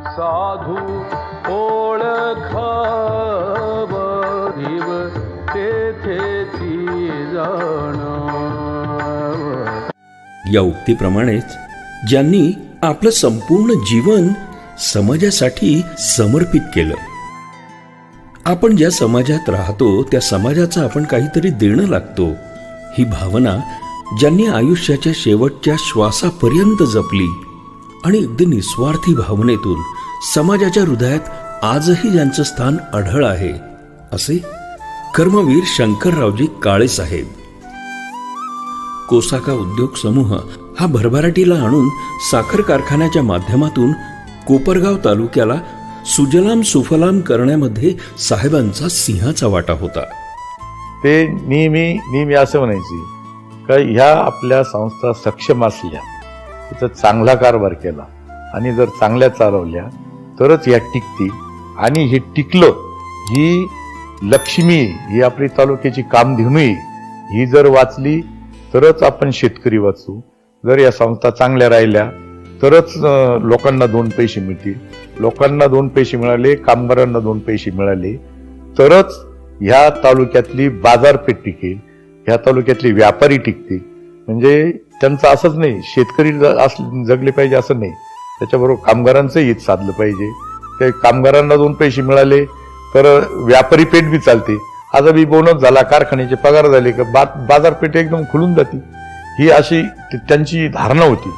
साधू ओळखाव देव तेथेची जाणाव। या उक्तीप्रमाणेच ज्यांनी आपलं संपूर्ण जीवन समाजासाठी समर्पित केलं, आपण ज्या समाजात राहतो त्या समाजाचं आपण काहीतरी देणं लागतो, ही भावना ज्यांनी आयुष्याच्या शेवटच्या श्वासापर्यंत जपली आणि अगदी निस्वार्थी भावनेतून समाजाच्या हृदयात आजही ज्यांचं स्थान आढळ आहे, असे कर्मवीर शंकररावजी काळे साहेब। कोसाका उद्योग समूह हा भरभराटीला आणून साखर कारखान्याच्या माध्यमातून कोपरगाव तालुक्याला सुजलाम सुफलाम करण्यामध्ये साहेबांचा सिंहाचा वाटा होता। ते नेहमी असं म्हणायची का ह्या आपल्या संस्था सक्षम असल्या तिथं चांगला कारभार केला आणि जर चांगल्या चालवल्या तरच ह्या टिकतील, आणि हे टिकलं ही लक्ष्मी, ही आपली तालुक्याची कामधेनू, ही जर वाचली तरच आपण शेतकरी वाचू। जर या संस्था चांगल्या राहिल्या तरच लोकांना 2 पैसे मिळतील, लोकांना 2 पैसे मिळाले, कामगारांना 2 पैसे मिळाले तरच ह्या तालुक्यातली बाजारपेठ टिकेल, ह्या तालुक्यातले व्यापारी टिकतील। म्हणजे त्यांचं असंच नाही शेतकरी जगले पाहिजे असं नाही, त्याच्याबरोबर कामगारांचं हित साधलं पाहिजे। ते कामगारांना 2 पैसे मिळाले तर व्यापारी पेठ बी चालते। आता बी बोनस झाला, कारखान्याचे पगार झाले का बाजारपेठ एकदम खुलून जाते, ही अशी त्यांची धारणा होती।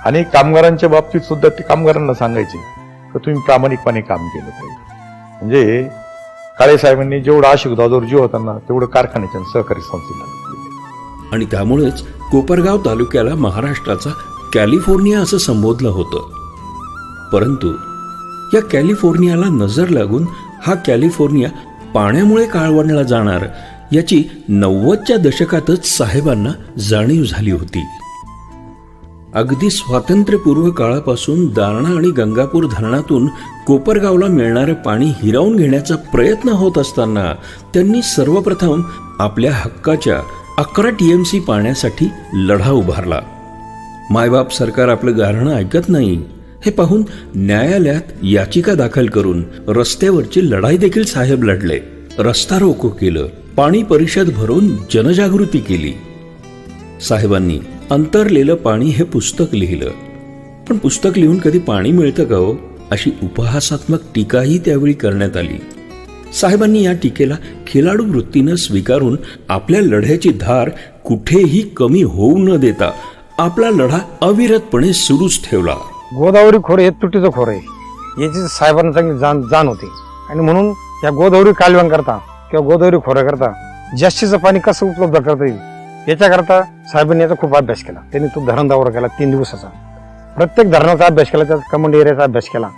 आणि कामगारांच्या बाबतीत सुद्धा ते कामगारांना सांगायचे की तुम्ही प्रामाणिकपणे काम केलं पाहिजे। म्हणजे काळे साहेबांनी जेवढा आशिक दादोर जीव होता ना तेवढं कारखान्याच्या सहकारी संस्थेला, आणि त्यामुळेच कोपरगाव तालुक्याला महाराष्ट्राचा कॅलिफोर्निया असं संबोधलं होतं। परंतु या कॅलिफोर्नियाला नजर लागून हा कॅलिफोर्निया पाण्यामुळे काळवंडला जाणार याची 90च्या दशकातच साहेबांना जाणीव झाली होती। अगदी स्वातंत्र्यपूर्व काळापासून दारणा आणि गंगापूर धरणातून कोपरगावला मिळणारं पाणी हिरावून घेण्याचा प्रयत्न होत असताना त्यांनी सर्वप्रथम आपल्या हक्काच्या 11 TMC पाण्यासाठी लढा उभारला। मायबाप सरकार आपलं गाऱ्हाणं ऐकत नाही हे पाहून न्यायालयात याचिका दाखल करून रस्त्यावरची लढाई देखील साहेब लढले, रस्ता रोको केलं, पाणी परिषद भरून जनजागृती केली। साहेबांनी अंतरलेलं पाणी हे पुस्तक लिहिलं, पण पुस्तक लिहून कधी पाणी मिळतं का हो, अशी उपहासात्मक टीकाही त्यावेळी करण्यात आली। साहेबांनी या टीकेला खिलाडू वृत्तीनं स्वीकारून आपल्या लढ्याची धार कुठेही कमी होऊ न देता आपला लढा अविरतपणे सुरूच ठेवला। गोदावरी खोरे हे तुटीचं खोर आहे याची साहेबांना चांगली जाण होती, आणि म्हणून या गोदावरी कालव्यांकरता किंवा गोदावरी खोऱ्याकरता जास्तीचं पाणी कसं उपलब्ध करता येईल याच्याकरता साहेबांनी याचा खूप अभ्यास केला। त्यांनी तो धरण दौरा केला 3 दिवसाचा, प्रत्येक धरणाचा अभ्यास केला, त्याचा कमांड एरियाचा अभ्यास केला,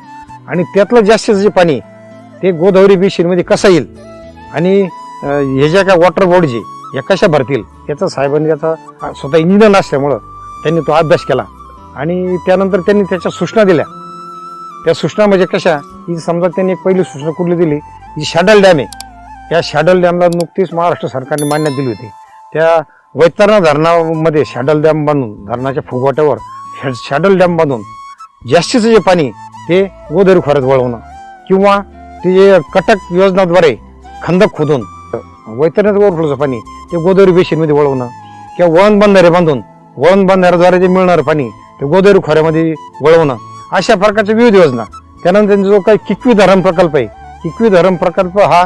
आणि त्यातलं जास्तीचं जे पाणी ते गोदावरी बेसिनमध्ये कसं येईल आणि हे ज्या काय वॉटर बोर्ड जे या कशा भरतील याचा साहेबांनी त्याचा स्वतः इंजिनियर असल्यामुळं त्यांनी तो अभ्यास केला। आणि त्यानंतर त्यांनी त्याच्या सूचना दिल्या। त्या सूचना म्हणजे कशा की समजा त्यांनी एक पहिली सूचना कुठली दिली, जी शॅडल डॅम आहे, या शॅडल डॅमला नुकतीच महाराष्ट्र सरकारने मान्यता दिली होती। त्या वैतरणा धरणामध्ये शॅडल डॅम बांधून, धरणाच्या फुगवट्यावर शॅडल डॅम बांधून जास्तीचं जे पाणी ते गोदावरी खोऱ्यात वळवणं, किंवा ते जे कटक योजनाद्वारे खंदक खोदून वैतरणाचं ओव्हरफ्लोचं पाणी ते गोदावरी बेसिनमध्ये वळवणं, किंवा वळण बंधारे बांधून वळण बंधाऱ्याद्वारे जे मिळणारं पाणी ते गोदावरी खोऱ्यामध्ये वळवणं, अशा प्रकारच्या विविध योजना। त्यानंतर जो काही किकवी धरण प्रकल्प आहे, किकवी धरण प्रकल्प हा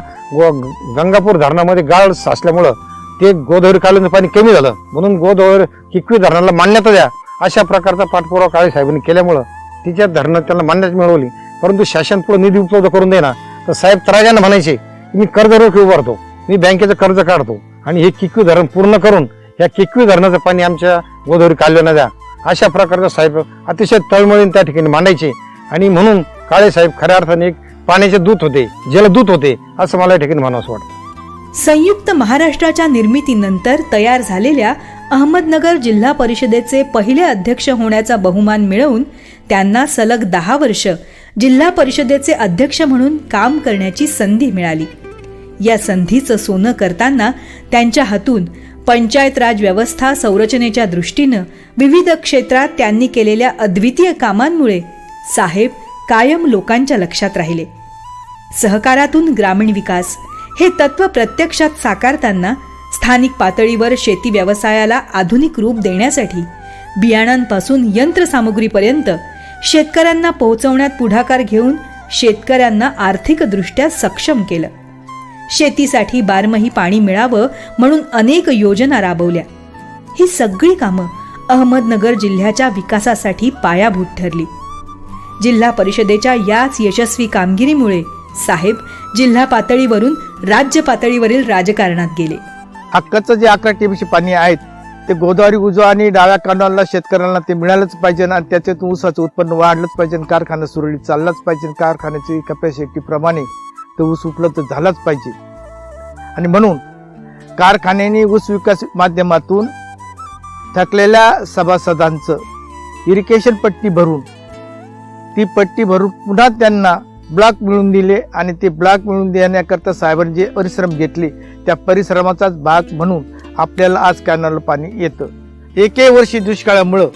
गंगापूर धरणामध्ये गाळ साचल्यामुळं ते गोदावरी कालव्याचं पाणी कमी झालं, म्हणून गोदावरी किकवी धरणाला मान्यता द्या अशा प्रकारचा पाठपुरावा काळे साहेबांनी केल्यामुळं तिच्या धरणात त्यांना मान्यता मिळवली। परंतु शासन पुढे निधी उपलब्ध करून देणार तर साहेब तराजानं म्हणायचे मी कर्ज रोखे उभारतो, मी बँकेचं कर्ज काढतो आणि हे किकवी धरण पूर्ण करून या किकवी धरणाचं पाणी आमच्या गोदावरी कालव्यांना द्या, अशा प्रकारचा साहेब अतिशय तळमळीने त्या ठिकाणी मांडायचे। आणि म्हणून काळे साहेब खऱ्या अर्थाने एक पाण्याचे दूत होते, जलदूत होते, असं मला या ठिकाणी म्हणावंसं वाटतं। संयुक्त महाराष्ट्राच्या निर्मितीनंतर तयार झालेल्या अहमदनगर जिल्हा परिषदेचे पहिले अध्यक्ष होण्याचा बहुमान मिळवून त्यांना सलग 10 वर्ष जिल्हा परिषदेचे अध्यक्ष म्हणून काम करण्याची संधी मिळाली। या संधीचं सोनं करताना त्यांच्या हातून पंचायत राज व्यवस्था संरचनेच्या दृष्टीनं विविध क्षेत्रात त्यांनी केलेल्या अद्वितीय कामांमुळे साहेब कायम लोकांच्या लक्षात राहिले. सहकारातून ग्रामीण विकास हे तत्त्व प्रत्यक्षात साकारताना स्थानिक पातळीवर शेती व्यवसायाला आधुनिक रूप देण्यासाठी बियाणांपासून यंत्रसामुग्रीपर्यंत शेतकऱ्यांना पोहोचवण्यात पुढाकार घेऊन शेतकऱ्यांना आर्थिकदृष्ट्या सक्षम केलं. शेतीसाठी बारमाही पाणी मिळावं म्हणून अनेक योजना राबवल्या. ही सगळी कामं अहमदनगर जिल्ह्याच्या विकासासाठी पायाभूत ठरली. जिल्हा परिषदेच्या याच यशस्वी कामगिरीमुळे साहेब जिल्हा पातळीवरून राज्य पातळीवरील राजकारणात गेले. हक्काचं जे 11 टीएमसी पाणी आहेत ते गोदावरी उजवा आणि डाव्या कालव्याला शेतकऱ्यांना ते मिळालंच पाहिजे आणि त्याच्यातून ऊसाचं उत्पन्न वाढलंच पाहिजे. कारखाना सुरळीत चाललाच पाहिजे. कारखान्याची कॅपॅसिटीप्रमाणे तो ऊस उपलब्ध झालाच पाहिजे. आणि म्हणून कारखान्याने ऊस विकास माध्यमातून थकलेल्या सभासदांचं इरिगेशन पट्टी भरून ती पट्टी भरून पुन्हा त्यांना ब्लॉक मिळवून दिले आणि ते ब्लॉक मिळवून देण्याकरता साहेबांनी जे परिश्रम घेतले त्या परिश्रमाचाच भाग म्हणून आपल्याला आज कॅनलला पाणी येतं. एके वर्षी दुष्काळामुळं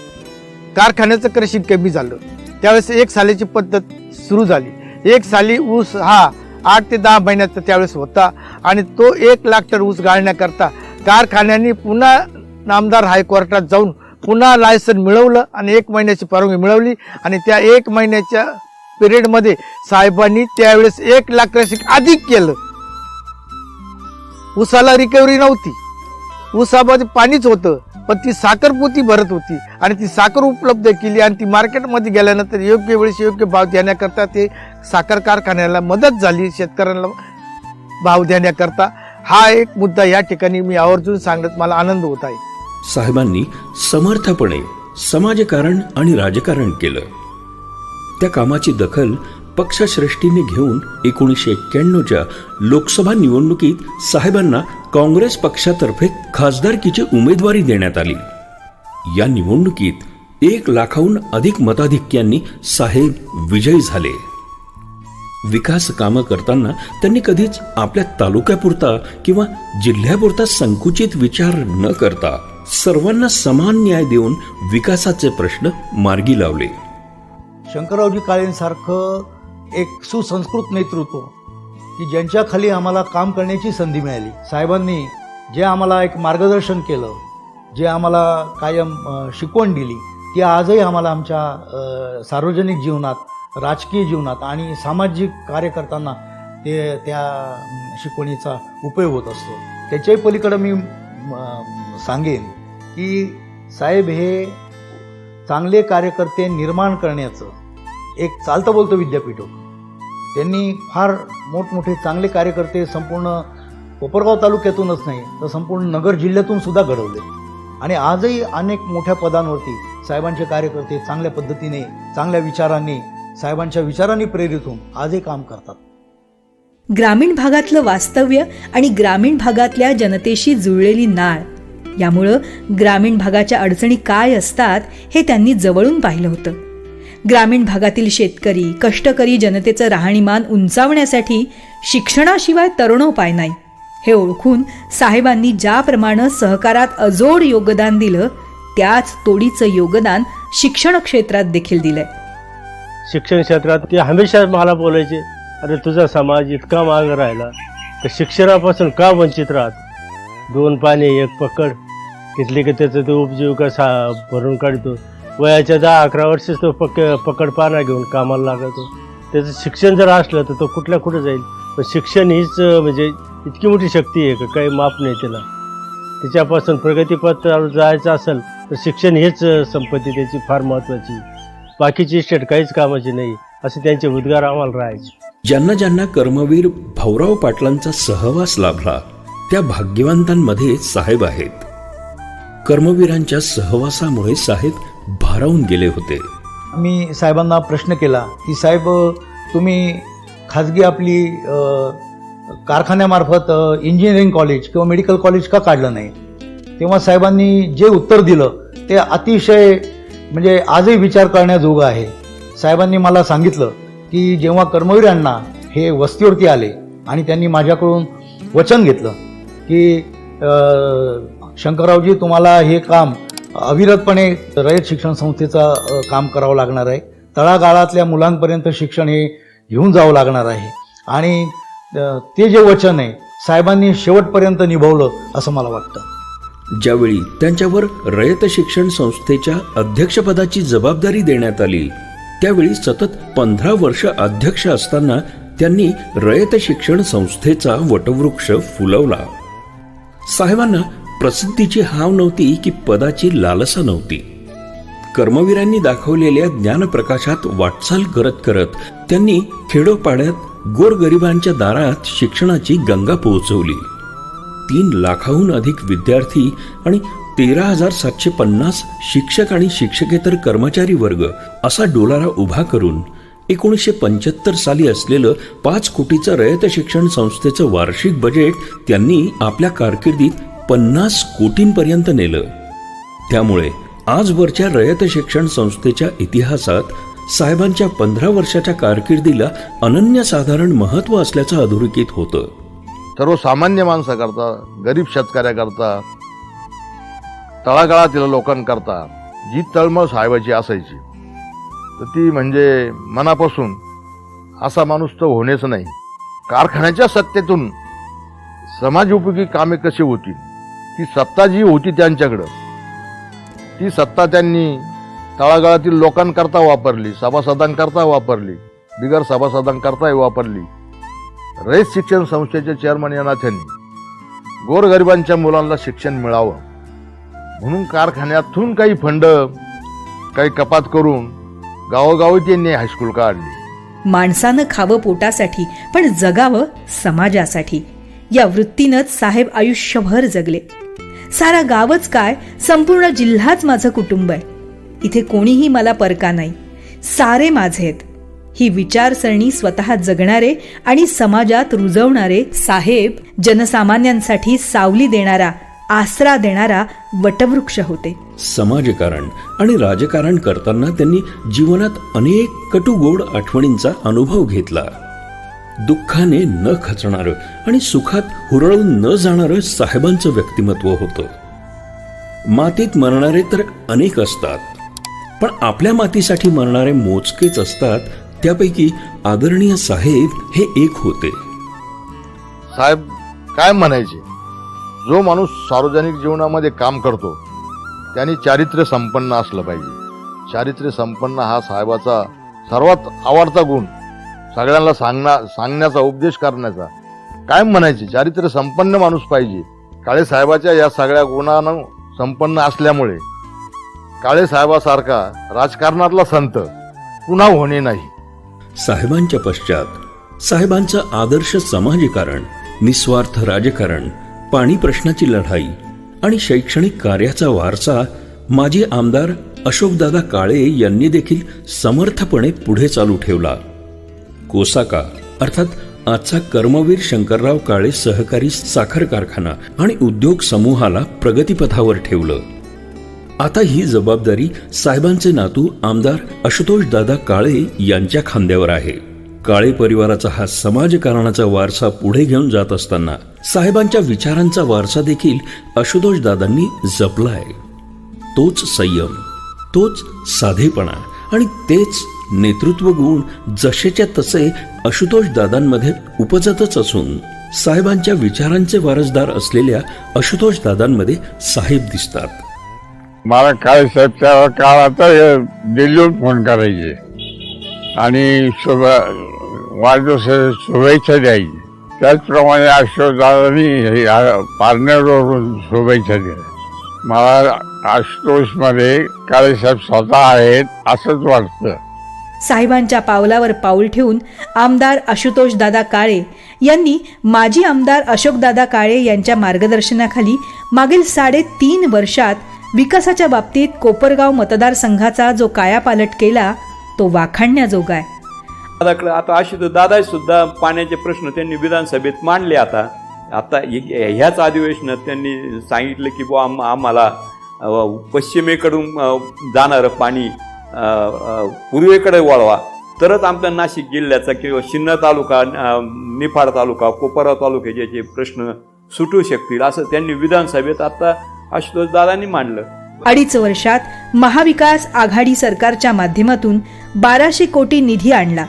कारखान्याचं क्रशिंग कमी झालं. त्यावेळेस एक सालीची पद्धत सुरू झाली. एक साली ऊस हा 8 ते 10 महिन्याचा त्यावेळेस होता आणि तो 1 लाख टन ऊस गाळण्याकरता कारखान्यांनी पुन्हा नामदार हायकोर्टात जाऊन पुन्हा लायसन मिळवलं आणि 1 महिन्याची परवानगी मिळवली आणि त्या 1 महिन्याच्या पिरियडमध्ये साहेबांनी त्यावेळेस 1 लाख क्रशिंग अधिक केलं. ऊसाला रिकव्हरी नव्हती, ऊसामध्ये पाणीच होतं, पण ती साखर पोती भरत होती आणि ती साखर उपलब्ध केली आणि ती मार्केटमध्ये गेल्यानंतर योग्य वेळेस योग्य भाव देण्याकरता ते साखर कारखान्याला मदत झाली. शेतकऱ्यांना भाव देण्याकरता हा एक मुद्दा या ठिकाणी मी आवर्जून सांगण्यात मला आनंद होत आहे. साहेबांनी समर्थपणे समाजकारण आणि राजकारण केलं. त्या कामाची दखल पक्षश्रेष्ठीने घेऊन 1991च्या लोकसभा निवडणुकीत साहेबांना काँग्रेस पक्षातर्फे खासदारकीची उमेदवारी देण्यात आली. या निवडणुकीत 1 लाखाहून अधिक मताधिक्यांनी साहेब विजयी झाले. विकास कामं करताना त्यांनी कधीच आपल्या तालुक्यापुरता किंवा जिल्ह्यापुरता संकुचित विचार न करता सर्वांना समान न्याय देऊन विकासाचे प्रश्न मार्गी लावले. शंकररावजी काळेंसारखं एक सुसंस्कृत नेतृत्व की ज्यांच्या खाली आम्हाला काम करण्याची संधी मिळाली. साहेबांनी जे आम्हाला एक मार्गदर्शन केलं, जे आम्हाला कायम शिकवण दिली, ती आजही आम्हाला आमच्या सार्वजनिक जीवनात, राजकीय जीवनात आणि सामाजिक कार्य करताना त्या शिकवणीचा उपयोग होत असतो. त्याच्याही पलीकडं मी सांगेन की साहेब हे चांगले कार्यकर्ते निर्माण करण्याचं एक चालतं बोलतं विद्यापीठ होतं. त्यांनी फार मोठमोठे चांगले कार्यकर्ते संपूर्ण कोपरगाव तालुक्यातूनच नाही तर संपूर्ण नगर जिल्ह्यातून सुद्धा घडवले आणि आजही अनेक मोठ्या पदांवरती साहेबांचे कार्यकर्ते चांगल्या पद्धतीने, चांगल्या विचारांनी, साहेबांच्या विचारांनी प्रेरित होऊन आजही काम करतात. ग्रामीण भागातलं वास्तव्य आणि ग्रामीण भागातल्या जनतेशी जुळलेली नाळ यामुळं ग्रामीण भागाच्या अडचणी काय असतात हे त्यांनी जवळून पाहिलं होतं. ग्रामीण भागातील शेतकरी, कष्टकरी जनतेचं राहणीमान उंचावण्यासाठी शिक्षणाशिवाय तरुणोपाय नाही हे ओळखून साहेबांनी ज्याप्रमाणे सहकारात अजोड योगदान दिलं त्याच तोडीचं योगदान शिक्षण क्षेत्रात देखील दिलंय. शिक्षण क्षेत्रात ते हमेशा मला बोलायचे, अरे तुझा समाज इतका मागं राहिला तर शिक्षणापासून का वंचित राहत. 2 पाने 1 पकड घेतली की त्याचं तो उपजीविका भरून काढतो. वयाच्या 10-11 वर्षच तो पकड पाना घेऊन कामाला लागतो. त्याचं शिक्षण जर असलं तर तो कुठे जाईल. पण शिक्षण हीच म्हणजे इतकी मोठी शक्ती आहे का काही माप नाही त्याला. त्याच्यापासून प्रगतीपथावर जायचं असेल तर शिक्षण हेच संपत्ती त्याची फार महत्त्वाची. बाकीची स्टेट काहीच कामाची नाही असे त्यांचे उद्गार आम्हाला राहायचे. ज्यांना ज्यांना कर्मवीर भाऊराव पाटलांचा सहवास लाभला त्या भाग्यवंतांमध्ये साहेब आहेत. कर्मवीरांच्या सहवासामुळे साहेब भारावून गेले होते. मी साहेबांना प्रश्न केला की साहेब तुम्ही खाजगी आपली कारखान्यामार्फत इंजिनिअरिंग कॉलेज किंवा मेडिकल कॉलेज का काढलं नाही. तेव्हा साहेबांनी जे उत्तर दिलं ते अतिशय म्हणजे आजही विचार करण्याजोगं आहे. साहेबांनी मला सांगितलं की जेव्हा कर्मवीरांना हे वस्तीवरती आले आणि त्यांनी माझ्याकडून वचन घेतलं की शंकररावजी तुम्हाला हे काम अविरतपणे रयत शिक्षण संस्थेचं काम करावं लागणार आहे तळागाळातल्या मुलांपर्यंत शिक्षण हे घेऊन जावं लागणार आहे आणि ते जे वचन आहे साहेबांनी शेवटपर्यंत निभावलं असं मला वाटतं. ज्यावेळी त्यांच्यावर रयत शिक्षण संस्थेच्या अध्यक्षपदाची जबाबदारी देण्यात आली त्यावेळी सतत 15 वर्ष अध्यक्ष असताना त्यांनी रयत शिक्षण संस्थेचा वटवृक्ष फुलवला. साहेबांना प्रसिद्धीची हाव नव्हती की पदाची लालसा नव्हती. कर्मवीरांनी दाखवलेल्या ज्ञानप्रकाशात वाटचाल करत करत त्यांनी खेडोपाड्यात गोरगरिबांच्या दारात शिक्षणाची गंगा पोहोचवली. 3 लाखाहून अधिक विद्यार्थी आणि 13,750 शिक्षक आणि शिक्षकेतर कर्मचारी वर्ग असा डोलारा उभा करून 1975 साली असलेलं 5 कोटीचं रयत शिक्षण संस्थेचं वार्षिक बजेट त्यांनी आपल्या कारकिर्दीत 50 कोटींपर्यंत नेलं. त्यामुळे आजवरच्या रयत शिक्षण संस्थेच्या इतिहासात साहेबांच्या 15 वर्षाच्या कारकिर्दीला अनन्यसाधारण महत्त्व असल्याचं अधोरेखित होतं. सर्वसामान्य माणसाकरता, गरीब शेतकऱ्याकरता, तळागाळातील लोकांकरता जी तळमळ साहेबाची असायची तर ती म्हणजे मनापासून असा माणूस तर होणेच नाही. कारखान्याच्या सत्तेतून समाजोपयोगी कामे कशी होती ती सत्ता जी होती त्यांच्याकडं ती सत्ता त्यांनी तळागाळातील लोकांकरता वापरली, सभासदांकरता वापरली, बिगर सभासदांकरताही वापरली. रयत शिक्षण संस्थेचे चेअरमन या नात्याने गोरगरिबांच्या मुलांना शिक्षण मिळावं म्हणून कारखान्यातून काही फंड काही कपात करून गावोगावी त्यांनी हायस्कूल काढली. माणसानं खावं पोटासाठी पण जगावं समाजासाठी या वृत्तीनंच साहेब आयुष्यभर जगले. सारा गावच काय संपूर्ण जिल्हाच माझं कुटुंब आहे. इथे कोणीही मला परका नाही, सारे माझे आहेत. ही विचारसरणी स्वतः जगणारे आणि समाजात रुजवणारे साहेब जनसामान्यांसाठी सावली देणारा, आसरा देणारा वटवृक्ष होते. समाजकारण आणि राजकारण करताना त्यांनी जीवनात अनेक कटुगोड आठवणींचा अनुभव घेतला. दुःखाने न खचणारं आणि सुखात हुरळून न जाणारं साहेबांचं व्यक्तिमत्व होतं. मातीत मरणारे तर अनेक असतात, पण आपल्या मातीसाठी मरणारे मोजकेच असतात. त्यापैकी आदरणीय साहेब हे एक होते. साहेब काय म्हणायचे, जो माणूस सार्वजनिक जीवनामध्ये काम करतो त्याने चारित्र्य संपन्न असलं पाहिजे. चारित्र्य संपन्न हा साहेबाचा सर्वात आवडता गुण. सगळ्यांना सांगण्याचा, उपदेश करण्याचा. काय म्हणायचे, चारित्र्य संपन्न माणूस पाहिजे. काळे साहेबाच्या या सगळ्या गुणानं संपन्न असल्यामुळे काळे साहेबासारखा राजकारणातला संत पुन्हा होणे नाही. साहेबांच्या पश्चात साहेबांचं आदर्श समाजकारण, निस्वार्थ राजकारण, पाणी प्रश्नाची लढाई आणि शैक्षणिक कार्याचा वारसा माजी आमदार अशोकदादा काळे यांनी देखील समर्थपणे पुढे चालू ठेवला. कोसाका अर्थात आजचा कर्मवीर शंकरराव काळे सहकारी साखर कारखाना आणि उद्योग समूहाला प्रगतीपथावर ठेवलं. आता ही जबाबदारी साहेबांचे नातू आमदार आशुतोषदादा काळे यांच्या खांद्यावर आहे. काळे परिवाराचा हा समाजकारणाचा वारसा पुढे घेऊन जात असताना साहेबांच्या विचारांचा वारसा देखील आशुतोषदादांनी जपलाय. तोच संयम, तोच साधेपणा आणि तेच नेतृत्व गुण जसेच्या तसे आशुतोषदादांमध्ये उपजतच असून साहेबांच्या विचारांचे वारसदार असलेल्या आशुतोषदादांमध्ये साहेब दिसतात. मला काळे साहेब त्या काळात दिल्लीहून फोन करायचे आणि वाढदिवसाच्या शुभेच्छा द्यायची. त्याचप्रमाणे आशुतोषदादांनी पारनेरवरून शुभेच्छा दिल्या. मला आशुतोषमध्ये काळेसाहेब स्वतः आहेत असंच वाटतं. साहेबांच्या पावलावर पाऊल ठेवून आमदार आशुतोषदादा काळे यांनी माजी आमदार अशोकदादा काळे यांच्या मार्गदर्शनाखाली मागील 3.5 वर्षात विकासाच्या बाबतीत कोपरगाव मतदारसंघाचा जो कायापालट केला तो वाखाणण्याजोगा आहे. आता आशुतोष दादा सुद्धा पाण्याचे प्रश्न त्यांनी विधानसभेत मांडले. आता ह्याच अधिवेशनात त्यांनी सांगितलं की बुवा आम्हाला पश्चिमेकडून जाणारं पाणी पूर्वेकडे वळवा, तरच आमच्या नाशिक जिल्ह्याचा किंवा सिन्नर तालुका, निफाड तालुका, कोपरगाव तालुक्याचे प्रश्न सुटू शकतील असं त्यांनी विधानसभेत आता आशुतोष दादांनी मांडलं. 2.5 वर्षात महाविकास आघाडी सरकारच्या माध्यमातून 1200 कोटी निधी आणला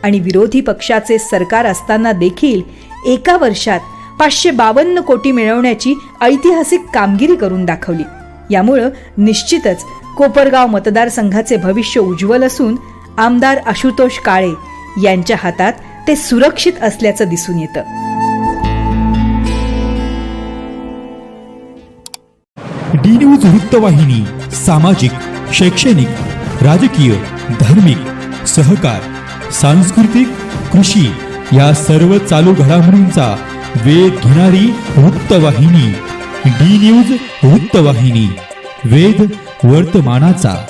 आणि विरोधी पक्षाचे सरकार असताना देखील एका वर्षात 552 कोटी मिळवण्याची ऐतिहासिक कामगिरी करून दाखवली. यामुळं निश्चितच कोपरगाव मतदारसंघाचे भविष्य उज्ज्वल असून आमदार आशुतोष काळे यांच्या हातात ते सुरक्षित असल्याचं दिसून येतं. डी न्यूज वृत्तवाहिनी सामाजिक, शैक्षणिक, राजकीय, धार्मिक, सहकार, सांस्कृतिक, कृषी या सर्व चालू घडामोडींचा वेध घेणारी वृत्तवाहिनी. डी न्यूज वृत्तवाहिनी, वेध वर्तमानाचा.